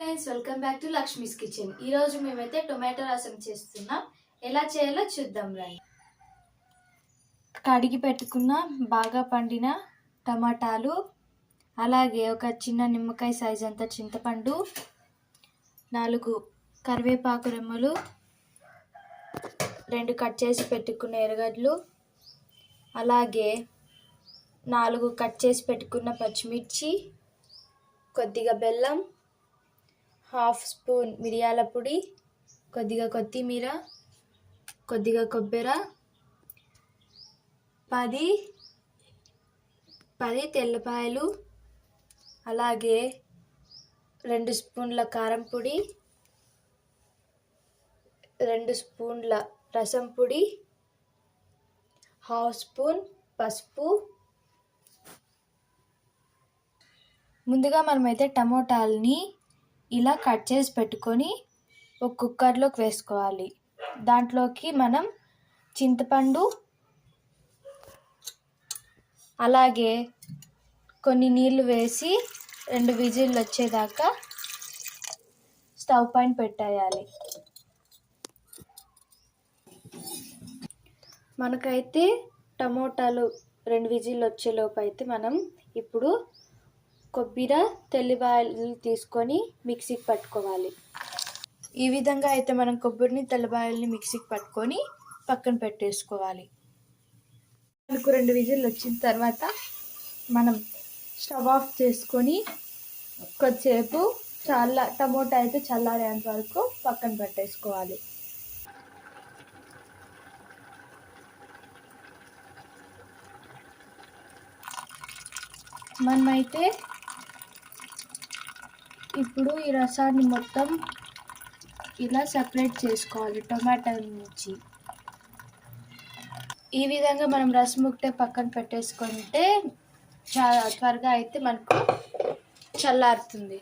Friends, welcome back to Lakshmi's kitchen. ఈరోజు మేమైతే tomato రసం చేస్తున్నాం. ఎలా చేయాలో చూద్దాం రండి. కడిగి పెట్టుకున్న బాగా పండిన టమాటాలు, అలాగే ఒక చిన్న నిమ్మకాయ సైజ్ అంత చింతపండు, 4 కరివేపాకు రెమ్మలు, 2 కట్ చేసి పెట్టుకున్న ఎర్రగడ్డలు, అలాగే 4 కట్ చేసి పెట్టుకున్న పచ్చిమిర్చి, కొద్దిగా బెల్లం, 1/2 స్పూన్ మిరియాల పొడి, కొద్దిగా కొత్తిమీర, కొద్దిగా కొబ్బరి, 10 తెల్లపాయలు, అలాగే 2 స్పూన్ల కారం పొడి, 2 స్పూన్ల రసం పొడి, 1/2 స్పూన్ పసుపు. ముందుగా మనమైతే టమోటాలని ఇలా కట్ చేసి పెట్టుకొని ఒక కుక్కర్లోకి వేసుకోవాలి. దాంట్లోకి మనం చింతపండు, అలాగే కొన్ని నీళ్లు వేసి 2 విజిల్లు వచ్చేదాకా స్టవ్ పైన పెట్టేయాలి. మనకైతే టమోటాలు 2 విజిల్లు వచ్చేలోపు అయితే మనం ఇప్పుడు కొబ్బరి, తెల్లబాయలు తీసుకొని మిక్సీకి పట్టుకోవాలి. ఈ విధంగా అయితే మనం కొబ్బరిని, తెల్లబాయల్ని మిక్సీకి పట్టుకొని పక్కన పెట్టేసుకోవాలి. మనకు 2 విజిల్లు వచ్చిన తర్వాత మనం స్టవ్ ఆఫ్ చేసుకొని కొద్దిసేపు టమోటా అయితే చల్లారేంత వరకు పక్కన పెట్టేసుకోవాలి. మనమైతే ఇప్పుడు ఈ రసాన్ని మొత్తం ఇలా సెపరేట్ చేసుకోవాలి టొమాటో నుంచి. ఈ విధంగా మనం రసం ఒకటే పక్కన పెట్టేసుకుంటే చాలా త్వరగా అయితే మనకు చల్లారుతుంది.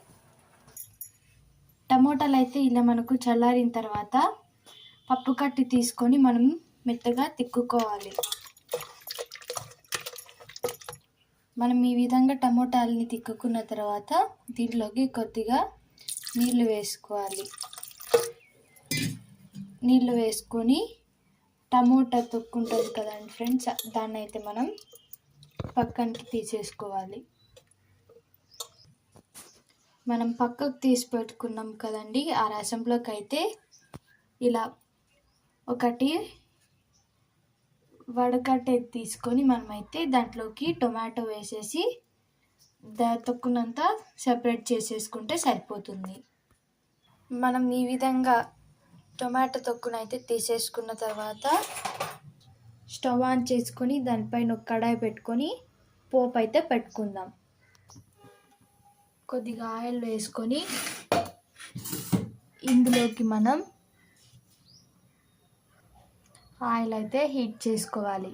టమోటాలు అయితే ఇలా మనకు చల్లారిన తర్వాత పప్పు కట్టి తీసుకొని మనం మెత్తగా తిక్కుకోవాలి. మనం ఈ విధంగా టమోటాలని తిక్కుకున్న తర్వాత దీంట్లోకి కొద్దిగా నీళ్లు వేసుకోవాలి. నీళ్లు వేసుకొని టమోటా తొక్కు ఉంటుంది కదండి ఫ్రెండ్స్, దాన్ని అయితే మనం పక్కనకి తీసేసుకోవాలి. మనం పక్కకు తీసి పెట్టుకున్నాం కదండి, ఆ రసంలోకి అయితే ఇలా ఒకటి వడకట్టేది తీసుకొని మనమైతే దాంట్లోకి టొమాటో వేసేసి తొక్కునంతా సెపరేట్ చేసేసుకుంటే సరిపోతుంది. మనం ఈ విధంగా టొమాటో తొక్కునైతే తీసేసుకున్న తర్వాత స్టవ్ ఆన్ చేసుకొని దానిపైన ఒక కడాయి పెట్టుకొని పోపు అయితే పెట్టుకుందాం. కొద్దిగా ఆయిల్ వేసుకొని ఇందులోకి మనం ఆయిల్ అయితే హీట్ చేసుకోవాలి.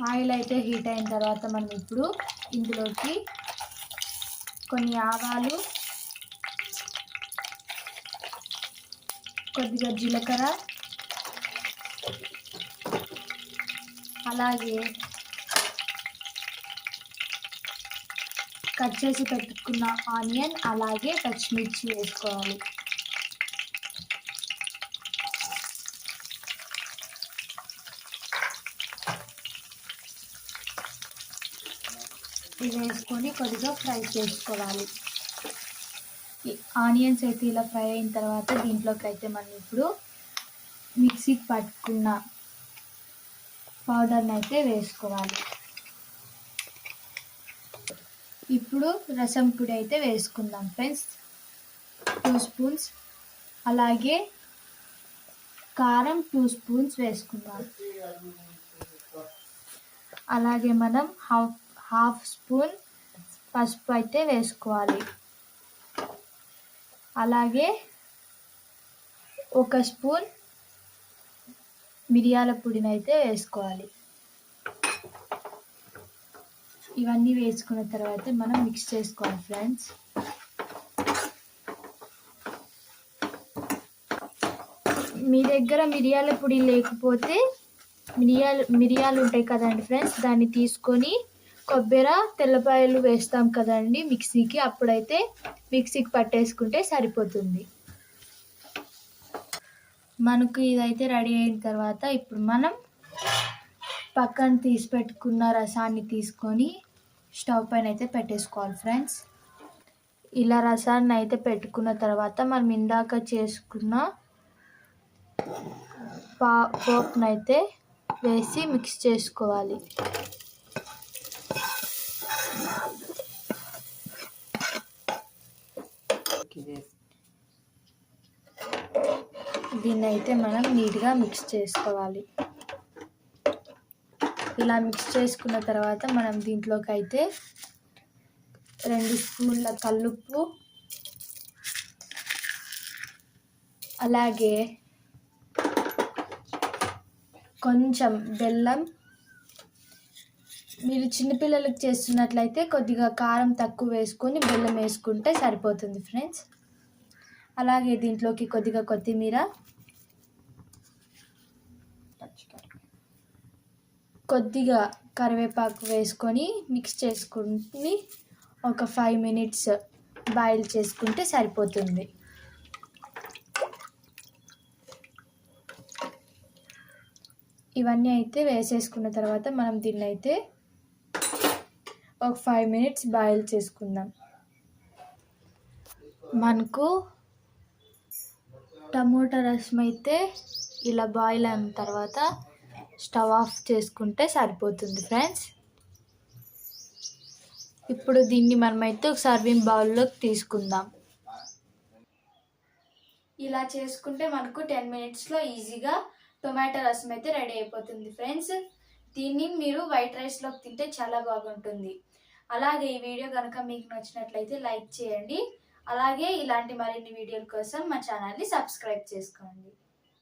ఆయిల్ అయితే హీట్ అయిన తర్వాత మనం ఇప్పుడు ఇందులోకి కొన్ని ఆవాలు, కొద్దిగా జీలకర్ర, అలాగే కట్ చేసి పెట్టుకున్న ఆనియన్, అలాగే పచ్చిమిర్చి వేసుకోవాలి. ఇవి వేసుకొని కొద్దిగా ఫ్రై చేసుకోవాలి. ఈ ఆనియన్స్ అయితే ఇలా ఫ్రై అయిన తర్వాత దీంట్లోకి అయితే మనం ఇప్పుడు మిక్సీకి పట్టుకున్న పౌడర్ని అయితే వేసుకోవాలి. ఇప్పుడు రసం పొడి అయితే వేసుకుందాం ఫ్రెండ్స్, 2 స్పూన్స్, అలాగే కారం 2 స్పూన్స్ వేసుకుందాం. అలాగే మనం హాఫ్ స్పూన్ పసుపు అయితే వేసుకోవాలి. అలాగే 1 స్పూన్ మిరియాల పొడిని అయితే వేసుకోవాలి. ఇవన్నీ వేసుకున్న తర్వాత మనం మిక్స్ చేసుకోవాలి ఫ్రెండ్స్. మీ దగ్గర మిరియాల పొడి లేకపోతే మిరియాలు ఉంటాయి కదండి ఫ్రెండ్స్, దాన్ని తీసుకొని కొబ్బరి తెల్లపాయలు వేస్తాం కదండి మిక్సీకి, అప్పుడైతే మిక్సీకి పట్టేసుకుంటే సరిపోతుంది. మనకు ఇదైతే రెడీ అయిన తర్వాత ఇప్పుడు మనం పక్కన తీసి పెట్టుకున్న రసాన్ని తీసుకొని స్టవ్ పైన అయితే పెట్టేసుకోవాలి ఫ్రెండ్స్. ఇలా రసాన్ని అయితే పెట్టుకున్న తర్వాత మనం ఇందాక చేసుకున్న పోపునైతే వేసి మిక్స్ చేసుకోవాలి. దీన్ని అయితే మనం నీట్గా మిక్స్ చేసుకోవాలి. ఇలా మిక్స్ చేసుకున్న తర్వాత మనం దీంట్లోకి అయితే 2 స్పూన్ల కల్లుప్పు, అలాగే కొంచెం బెల్లం, మీరు చిన్నపిల్లలకు చేస్తున్నట్లయితే కొద్దిగా కారం తక్కువ వేసుకొని బెల్లం వేసుకుంటే సరిపోతుంది ఫ్రెండ్స్. అలాగే దీంట్లోకి కొద్దిగా కొత్తిమీర, కొద్దిగా కరివేపాకు వేసుకొని మిక్స్ చేసుకుని ఒక 5 మినిట్స్ బాయిల్ చేసుకుంటే సరిపోతుంది. ఇవన్నీ అయితే వేసేసుకున్న తర్వాత మనం దీన్ని అయితే ఒక 5 మినిట్స్ బాయిల్ చేసుకుందాం. మనకు టమోటా రసం అయితే ఇలా బాయిల్ అయిన తర్వాత స్టవ్ ఆఫ్ చేసుకుంటే సరిపోతుంది ఫ్రెండ్స్. ఇప్పుడు దీన్ని మనమైతే ఒక సర్వింగ్ బౌల్లోకి తీసుకుందాం. ఇలా చేసుకుంటే మనకు 10 మినిట్స్లో ఈజీగా టొమాటో రసం అయితే రెడీ అయిపోతుంది ఫ్రెండ్స్. దీన్ని మీరు వైట్ రైస్లోకి తింటే చాలా బాగుంటుంది. అలాగే ఈ వీడియో కనుక మీకు నచ్చినట్లయితే లైక్ చేయండి. అలాగే ఇలాంటి మరిన్ని వీడియోల కోసం మా ఛానల్ని సబ్స్క్రైబ్ చేసుకోండి.